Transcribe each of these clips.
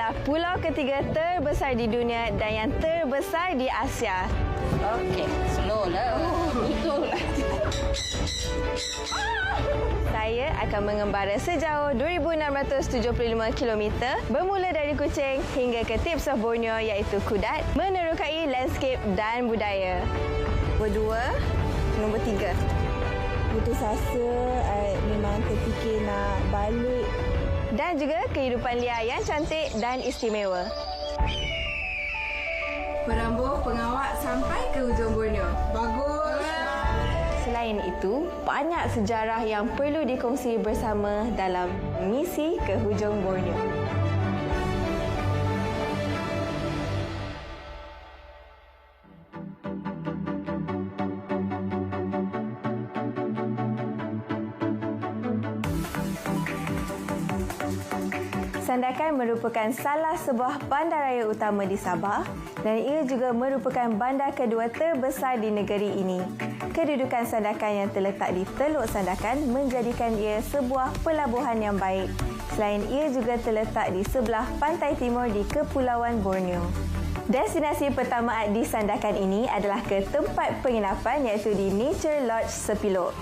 adalah pulau ketiga terbesar di dunia dan yang terbesar di Asia. Okey, slow lah. Betul lah. Saya akan mengembara sejauh 2,675 km bermula dari Kuching hingga ke tips of Borneo iaitu Kudat, menerokai landscape dan budaya. Nombor 2, nombor 3. Putus asa, memang terfikir nak balik. Dan juga kehidupan liar yang cantik dan istimewa. Perambuh pengawak sampai ke hujung Borneo. Bagus. Selain itu, banyak sejarah yang perlu dikongsi bersama dalam misi ke hujung Borneo. Sandakan merupakan salah sebuah bandaraya utama di Sabah dan ia juga merupakan bandar kedua terbesar di negeri ini. Kedudukan Sandakan yang terletak di Teluk Sandakan menjadikan ia sebuah pelabuhan yang baik. Selain ia juga terletak di sebelah pantai timur di Kepulauan Borneo. Destinasi pertama di Sandakan ini adalah ke tempat penginapan iaitu di Nature Lodge Sepilok.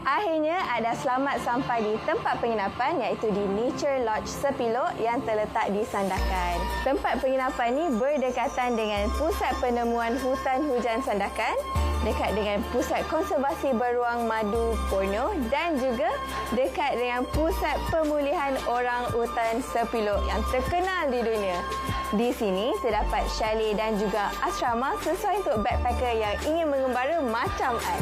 Akhirnya anda selamat sampai di tempat penginapan iaitu di Nature Lodge Sepilok yang terletak di Sandakan. Tempat penginapan ini berdekatan dengan Pusat Penemuan Hutan Hujan Sandakan, dekat dengan Pusat Konservasi Beruang Madu Borneo dan juga dekat dengan Pusat Pemulihan Orang Utan Sepilok yang terkenal di dunia. Di sini terdapat chalet dan juga asrama sesuai untuk backpacker yang ingin mengembara macam I.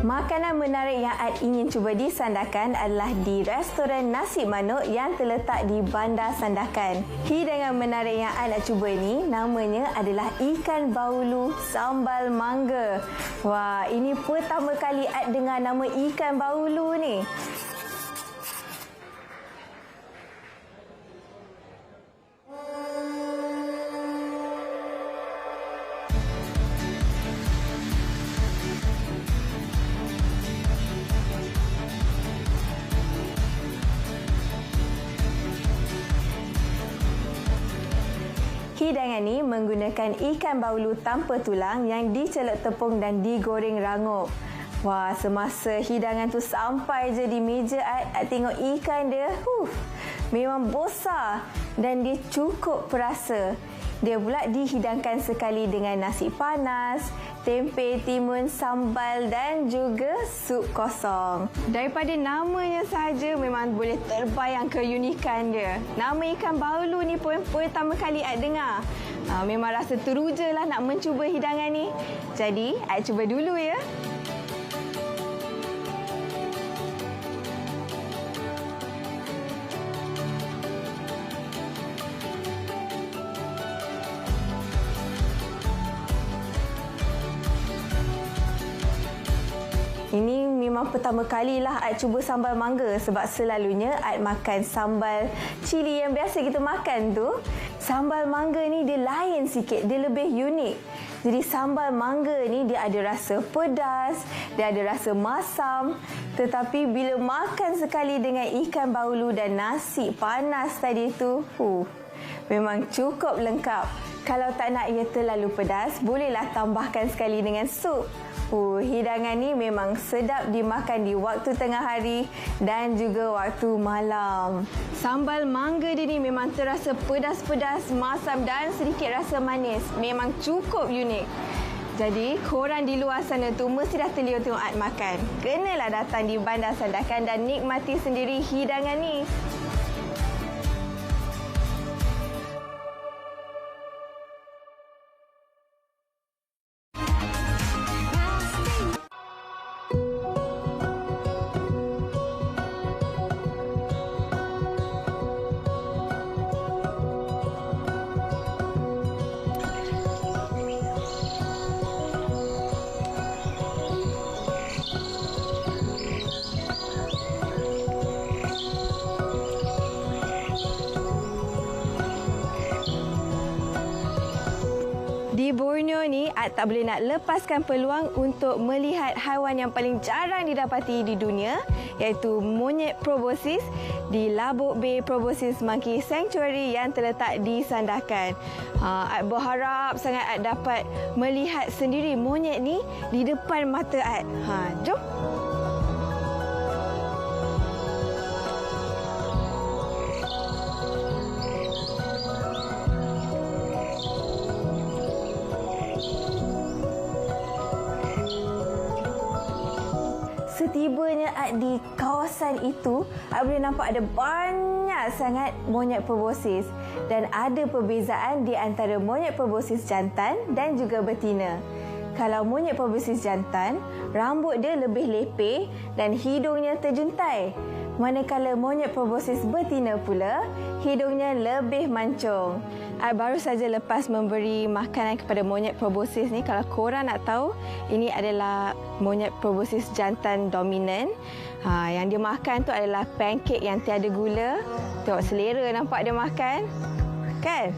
Makanan menarik yang Ad ingin cuba di Sandakan adalah di restoran Nasi Manuk yang terletak di Bandar Sandakan. Hidangan menarik yang Ad nak cuba ini namanya adalah ikan baulu sambal mangga. Wah, ini pertama kali Ad dengar nama ikan baulu ni. Hidangan ini menggunakan ikan baulu tanpa tulang yang dicelup tepung dan digoreng rangup. Wah, semasa hidangan tu sampai je di meja, Ad tengok ikan dia. Memang besar dan dia cukup perasa. Dia pula dihidangkan sekali dengan nasi panas, tempe, timun, sambal dan juga sup kosong. Daripada namanya saja memang boleh terbayang keunikan dia. Nama ikan baulu ni pun pertama kali Ad dengar. Memang rasa teruja lah nak mencuba hidangan ni. Jadi, Ad cuba dulu ya. Ini memang pertama kalilah Ad cuba sambal mangga sebab selalunya Ad makan sambal cili yang biasa kita makan tu. Sambal mangga ni dia lain sikit, dia lebih unik. Jadi sambal mangga ni dia ada rasa pedas, dia ada rasa masam. Tetapi bila makan sekali dengan ikan baulu dan nasi panas tadi tu, memang cukup lengkap. Kalau tak nak ia terlalu pedas, bolehlah tambahkan sekali dengan sup. Hidangan ni memang sedap dimakan di waktu tengah hari dan juga waktu malam. Sambal mangga dia ni memang terasa pedas-pedas, masam dan sedikit rasa manis. Memang cukup unik. Jadi, korang di luar sana tu mesti dah terliur tengok Ad makan. Kenalah datang di Bandar Sandakan dan nikmati sendiri hidangan ni. Di Borneo ni, Ad tak boleh nak lepaskan peluang untuk melihat haiwan yang paling jarang didapati di dunia, iaitu monyet proboscis di Labuk Bay Proboscis Monkey Sanctuary yang terletak di Sandakan. Ad berharap sangat Ad dapat melihat sendiri monyet ni di depan mata Ad. Jom. Setibanya Ad di kawasan itu, Ad boleh nampak ada banyak sangat monyet proboscis dan ada perbezaan di antara monyet proboscis jantan dan juga betina. Kalau monyet proboscis jantan, rambut dia lebih lepeh dan hidungnya terjuntai. Manakala monyet proboscis betina pula, hidungnya lebih mancung. Baru saja lepas memberi makanan kepada monyet proboscis ni, kalau korang nak tahu, ini adalah monyet proboscis jantan dominan. Yang dia makan tu adalah pancake yang tiada gula. Tengok selera nampak dia makan. Kan?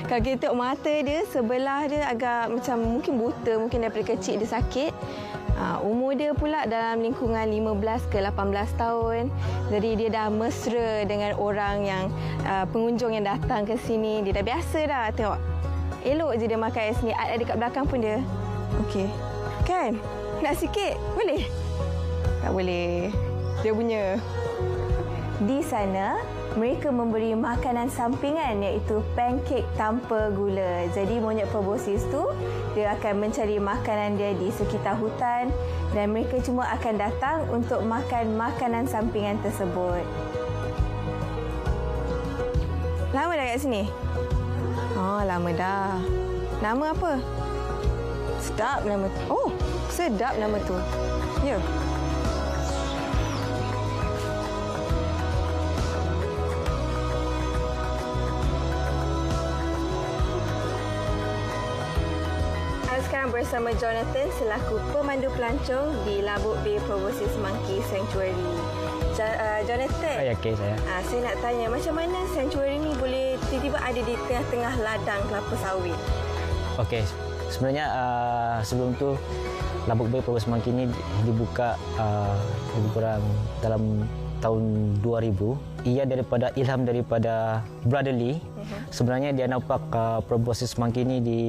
Kalau kita tengok mata dia, sebelah dia agak macam mungkin buta, mungkin daripada kecil dia sakit. Umur dia pula dalam lingkungan 15 ke 18 tahun. Jadi dia dah mesra dengan orang yang pengunjung yang datang ke sini. Dia dah biasa dah. Tengok. Elok je dia makan kat sini. Ada kat belakang pun dia. Okey. Kan? Nak sikit? Boleh? Tak boleh. Dia punya. Di sana, mereka memberi makanan sampingan iaitu pancake tanpa gula. Jadi monyet proboscis tu, dia akan mencari makanan dia di sekitar hutan dan mereka cuma akan datang untuk makan makanan sampingan tersebut. Lama dah kat sini? Lama dah. Nama apa? Sedap nama tu. Sedap nama tu. Ya. Sekarang bersama Jonathan selaku pemandu pelancong di Labuk Bay Proboscis Monkey Sanctuary. Jonathan. Okey, saya. Saya nak tanya, macam mana sanctuary ni boleh tiba-tiba ada di tengah-tengah ladang kelapa sawit? Okey, sebenarnya sebelum tu Labuk Bay Proboscis Monkey ni dibuka lebih kurang dalam tahun 2000. Ia daripada ilham daripada Brother Lee. Sebenarnya dia nampak proboscis monkey ni di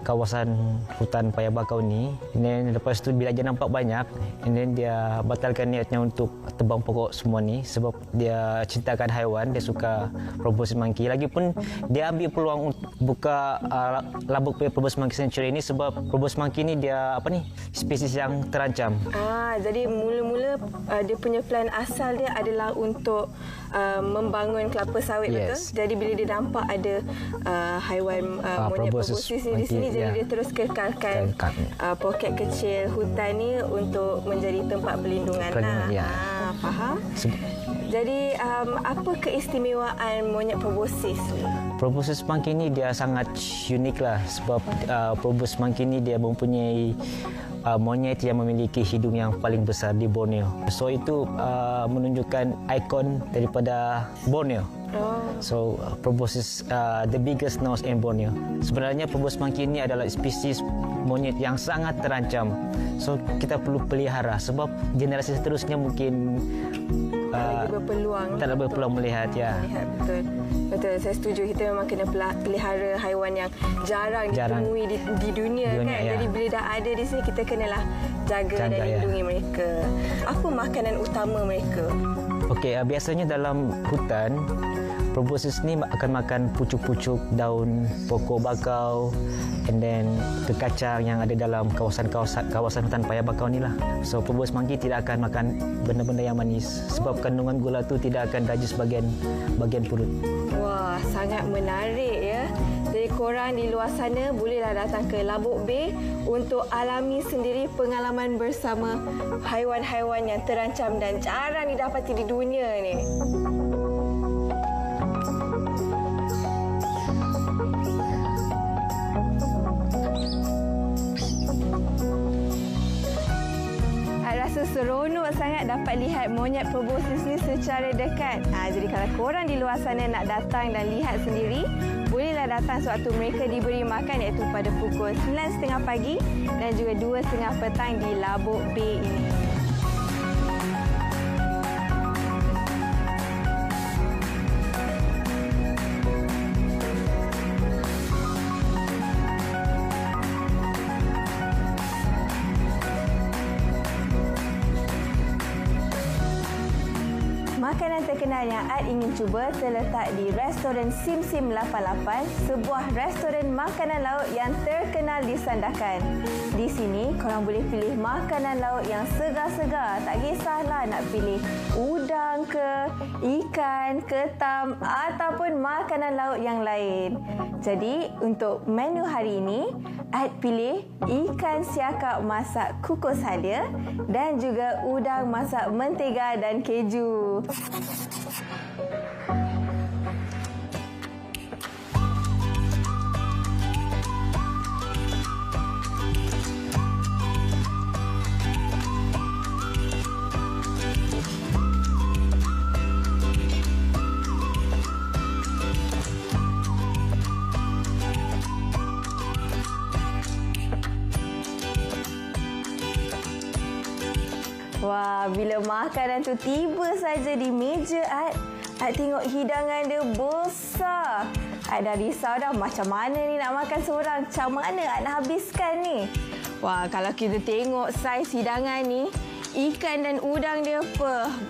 kawasan hutan Paya Bakau ni. Dan lepas tu bila dia nampak banyak, dan dia batalkan niatnya untuk tebang pokok semua ni sebab dia cintakan haiwan, dia suka proboscis monkey. Lagipun dia ambil peluang untuk buka Labuk Bay Proboscis Monkey Sanctuary ni sebab proboscis monkey ni dia spesies yang terancam. Jadi mula-mula dia punya plan asal dia adalah untuk membangun kelapa sawit, Yes. betul? Jadi bila dia nampak ada haiwan monyet proboscis ni di sini, jadi dia terus kekalkan poket kecil hutan ni untuk menjadi tempat pelindungan. Faham? Jadi apa keistimewaan monyet proboscis ni? Proboscis monkey ni dia sangat unik lah sebab proboscis monkey ni dia mempunyai monyet yang memiliki hidung yang paling besar di Borneo. So itu menunjukkan ikon daripada Borneo. So proboscis the biggest nose in Borneo. Sebenarnya proboscis monkey ini adalah spesies monyet yang sangat terancam. So kita perlu pelihara sebab generasi seterusnya mungkin tak ada berpeluang melihat. Betul. Betul, saya setuju. Kita memang kena pelihara haiwan yang jarang ditemui di dunia kan. Ya. Jadi bila dah ada di sini, kita kenalah jaga dan lindungi mereka. Apa makanan utama mereka? Okey, biasanya dalam hutan proboscis ni akan makan pucuk-pucuk daun pokok bakau and then kekacang yang ada dalam kawasan hutan Paya Bakau ni lah. So proboscis monkey tidak akan makan benda-benda yang manis sebab kandungan gula tu tidak akan dajis bagian perut. Wah, sangat menarik ya. Jadi korang di luar sana bolehlah datang ke Labuk Bay untuk alami sendiri pengalaman bersama haiwan-haiwan yang terancam dan jarang didapati di dunia ni. Rasa seronok sangat dapat lihat monyet proboscis ni secara dekat. Jadi kalau korang di luar sana nak datang dan lihat sendiri, bolehlah telah datang sewaktu mereka diberi makan iaitu pada pukul 9.30 pagi dan juga 2.30 petang di Labuk Bay ini. Makanan terkenal yang Ad ingin cuba terletak di restoran Sim Sim 88, sebuah restoran makanan laut yang terkenal di Sandakan. Di sini, korang boleh pilih makanan laut yang segar-segar. Tak kisahlah nak pilih udang ke, ikan, ketam ataupun makanan laut yang lain. Jadi, untuk menu hari ini, Ad pilih ikan siakap masak kukus halia dan juga udang masak mentega dan keju. Wah, bila makanan tu tiba saja di meja Ad tengok hidangan dia besar. Ad dah risau dah macam mana ni nak makan seorang. Macam mana Ad nak habiskan ni? Wah, kalau kita tengok saiz hidangan ni, ikan dan udang dia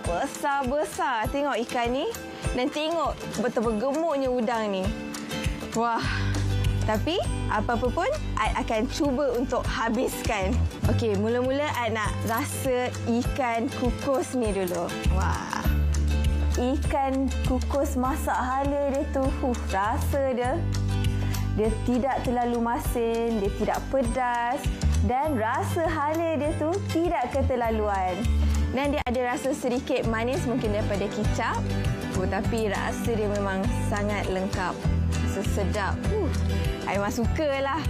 besar-besar. Tengok ikan ni dan tengok betul gemuknya udang ni. Wah, tapi apa-apa pun Ad akan cuba untuk habiskan. Okey, mula-mula Ad nak rasa ikan kukus ni dulu. Wah. Ikan kukus masak halia dia tu, rasa dia tidak terlalu masin, dia tidak pedas dan rasa halia dia tu tidak keterlaluan. Dan dia ada rasa sedikit manis mungkin daripada kicap. Tapi rasa dia memang sangat lengkap. Rasa sedap. I memang sukalah.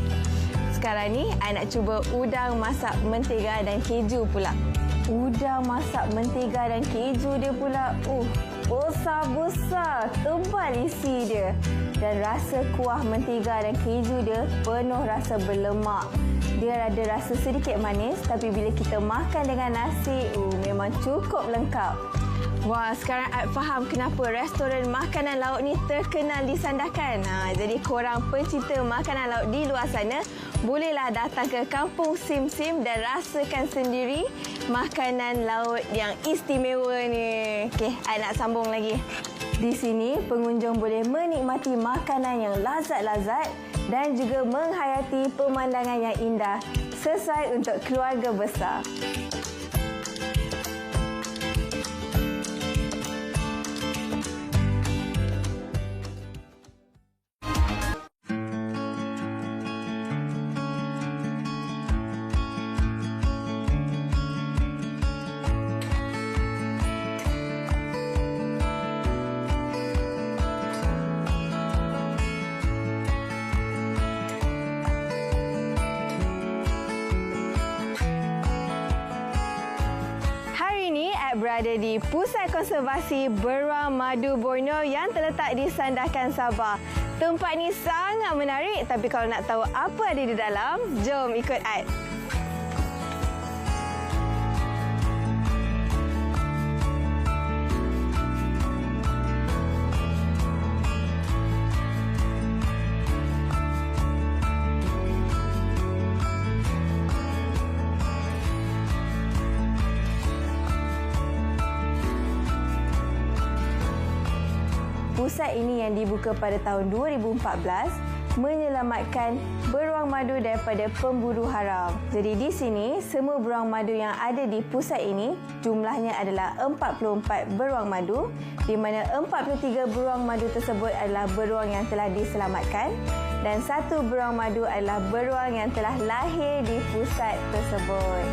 Sekarang ni, I nak cuba udang masak mentega dan keju pula. Udang masak mentega dan keju dia pula. Besar-besar, tebal isi dia. Dan rasa kuah mentega dan keju dia penuh rasa berlemak. Dia ada rasa sedikit manis, tapi bila kita makan dengan nasi, memang cukup lengkap. Wah, sekarang Ad faham kenapa restoran makanan laut ni terkenal di Sandakan. Jadi korang pencinta makanan laut di luar sana, bolehlah datang ke Kampung Sim Sim dan rasakan sendiri makanan laut yang istimewa ni. Okey, Ad nak sambung lagi. Di sini, pengunjung boleh menikmati makanan yang lazat-lazat dan juga menghayati pemandangan yang indah sesuai untuk keluarga besar. Berada di Pusat Konservasi Beruang Madu Borneo yang terletak di Sandakan, Sabah. Tempat ni sangat menarik, tapi kalau nak tahu apa ada di dalam, jom ikut Ad. Pusat ini yang dibuka pada tahun 2014 menyelamatkan beruang madu daripada pemburu haram. Jadi di sini, semua beruang madu yang ada di pusat ini jumlahnya adalah 44 beruang madu, di mana 43 beruang madu tersebut adalah beruang yang telah diselamatkan dan 1 beruang madu adalah beruang yang telah lahir di pusat tersebut.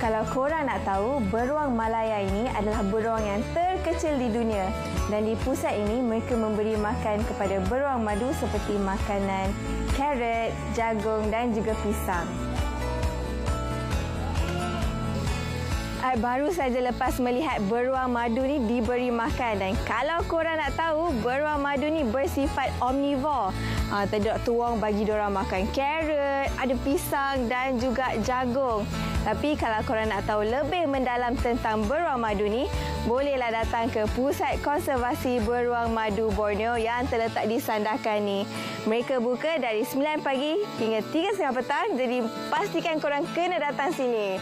Kalau korang nak tahu, beruang Malaya ini adalah beruang yang terkecil di dunia dan di pusat ini mereka memberi makan kepada beruang madu seperti makanan karot, jagung dan juga pisang. baru saja lepas melihat beruang madu ni diberi makan. Dan kalau korang nak tahu, beruang madu ni bersifat omnivore. Tadi Dr. Wong bagi diorang makan carrot, ada pisang dan juga jagung. Tapi kalau korang nak tahu lebih mendalam tentang beruang madu ni, bolehlah datang ke Pusat Konservasi Beruang Madu Borneo yang terletak di Sandakan ni. Mereka buka dari 9 pagi hingga 3:30 petang. Jadi pastikan korang kena datang sini.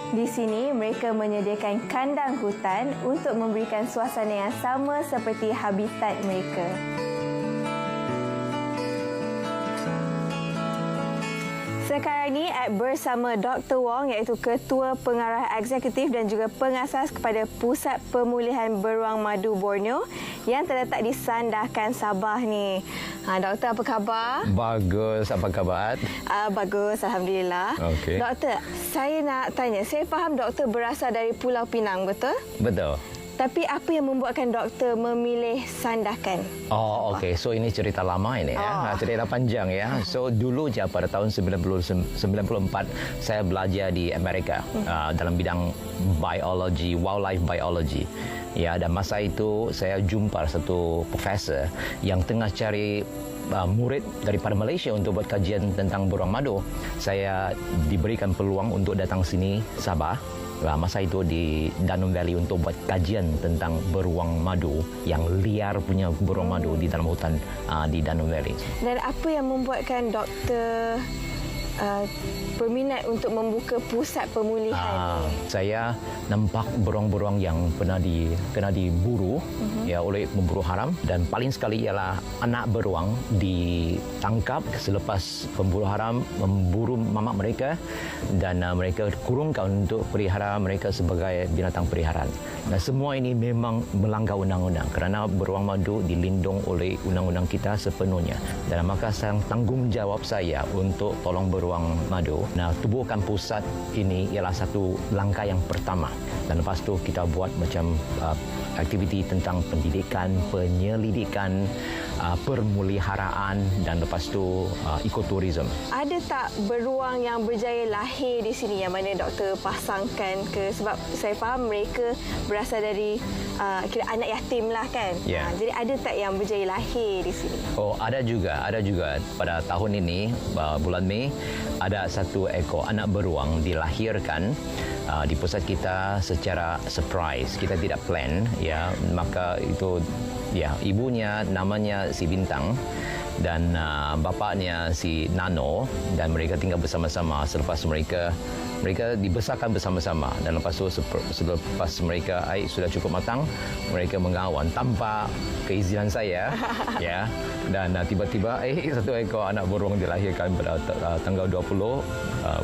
Di sini, mereka menyediakan kandang hutan untuk memberikan suasana yang sama seperti habitat mereka. Sekarang ni bersama Dr. Wong, iaitu Ketua Pengarah Eksekutif dan juga pengasas kepada Pusat Pemulihan Beruang Madu Borneo yang terletak di Sandakan, Sabah ni. Doktor, apa khabar? Bagus, apa khabar? Bagus, Alhamdulillah. Okey. Doktor, saya nak tanya, saya faham doktor berasal dari Pulau Pinang, betul? Betul. Tapi apa yang membuatkan doktor memilih Sandakan? Oh, okey. So ini cerita lama ini ya. Cerita panjang ya. So dulu je pada tahun 94 saya belajar di Amerika dalam bidang biology, wildlife biology. Ya, dan masa itu saya jumpa satu profesor yang tengah cari murid daripada Malaysia untuk buat kajian tentang beruang madu. Saya diberikan peluang untuk datang sini Sabah. Masa itu di Danum Valley untuk buat kajian tentang beruang madu yang liar punya beruang madu di dalam hutan di Danum Valley. Dan apa yang membuatkan doktor berminat untuk membuka pusat pemulihan ni? Saya nampak beruang-beruang yang kena diburu ya oleh pemburu haram, dan paling sekali ialah anak beruang ditangkap selepas pemburu haram memburu mamak mereka dan mereka kurungkan untuk pelihara mereka sebagai binatang peliharaan. Dan semua ini memang melanggar undang-undang kerana beruang madu dilindung oleh undang-undang kita sepenuhnya. Dan maka tanggungjawab saya untuk tolong beruang madu. Nah, tubuhkan pusat ini ialah satu langkah yang pertama. Dan lepas tu kita buat macam aktiviti tentang pendidikan, penyelidikan, permuliharaan dan lepas tu ekoturism. Ada tak beruang yang berjaya lahir di sini yang mana doktor pasangkan ke? Sebab saya faham mereka berasal dari kira anak yatim lah kan? Yeah. Jadi ada tak yang berjaya lahir di sini? Oh, ada juga. Pada tahun ini, bulan Mei, ada satu ekor anak beruang dilahirkan di pusat kita secara surprise. Kita tidak plan, ya. Maka itu, ya, ibunya namanya si Bintang dan bapaknya si Nano, dan mereka tinggal bersama-sama. Selepas mereka dibesarkan bersama-sama, dan lepas tu selepas mereka sudah cukup matang, mereka mengawan tanpa keizinan saya ya. Dan tiba-tiba satu ekor anak beruang dilahirkan pada tanggal 20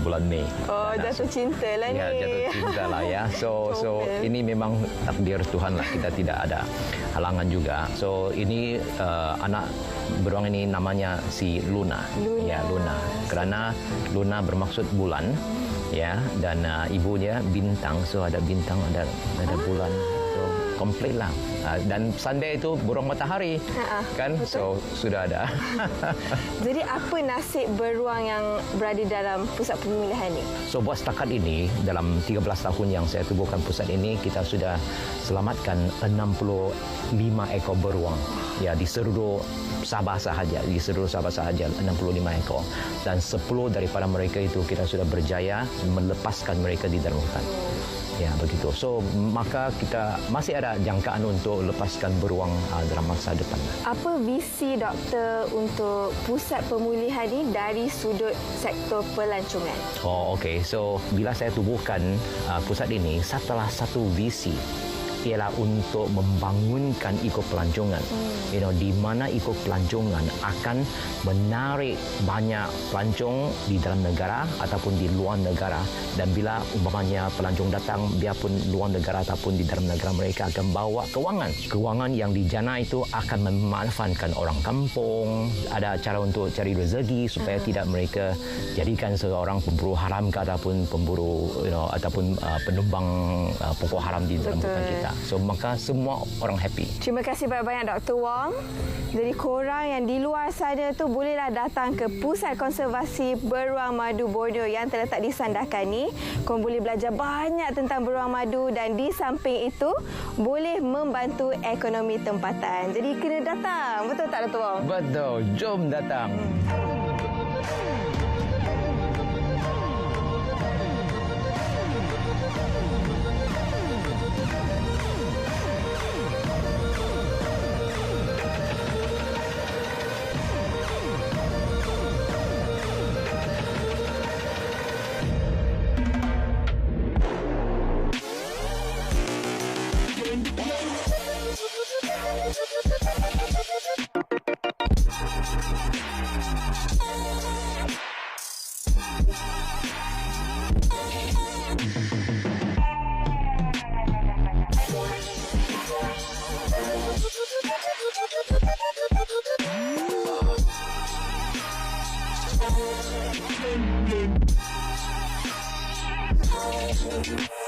bulan Mei. Oh, jatuh cinta lah ni. Ya, jatuh cinta lah ya. So ini memang takdir Tuhan lah, kita tidak ada halangan juga. So ini anak beruang ini namanya si Luna. Ya, Luna. Kerana Luna bermaksud bulan. Ya, dan ibunya Bintang, so ada bintang, ada bulan, so komplit lah. Dan Sunday itu beruang matahari, kan? Betul. So sudah ada. Jadi apa nasib beruang yang berada dalam pusat pemulihan ni? So buat setakat ini, dalam 13 tahun yang saya tubuhkan pusat ini, kita sudah selamatkan 65 ekor beruang. Ya, di seluruh Sabah sahaja, 65 ekor. Dan 10 daripada mereka itu kita sudah berjaya melepaskan mereka di dalam hutan. Ya, begitu. So maka kita masih ada jangkaan untuk lepaskan beruang dalam masa depan. Apa visi doktor untuk pusat pemulihan ini dari sudut sektor pelancongan? Oh, okey. So bila saya tubuhkan pusat ini, satu visi ialah untuk membangunkan ekopelancongan. Di mana ekopelancongan akan menarik banyak pelancong di dalam negara ataupun di luar negara, dan bila umpamanya pelancong datang biarpun luar negara ataupun di dalam negara, mereka akan bawa kewangan yang dijana itu akan memanfaatkan orang kampung, ada cara untuk cari rezeki supaya tidak mereka jadikan seorang pemburu haram ataupun pemburu ataupun penumbang pokok haram di dalam hutan kita. So maka semua orang happy. Terima kasih banyak-banyak Dr. Wong. Jadi korang yang di luar sana tu bolehlah datang ke Pusat Konservasi Beruang Madu Borneo yang terletak di Sandakan ni. Korang boleh belajar banyak tentang beruang madu dan di samping itu boleh membantu ekonomi tempatan. Jadi kena datang. Betul tak Dr. Wong? Betul, jom datang. Thank you.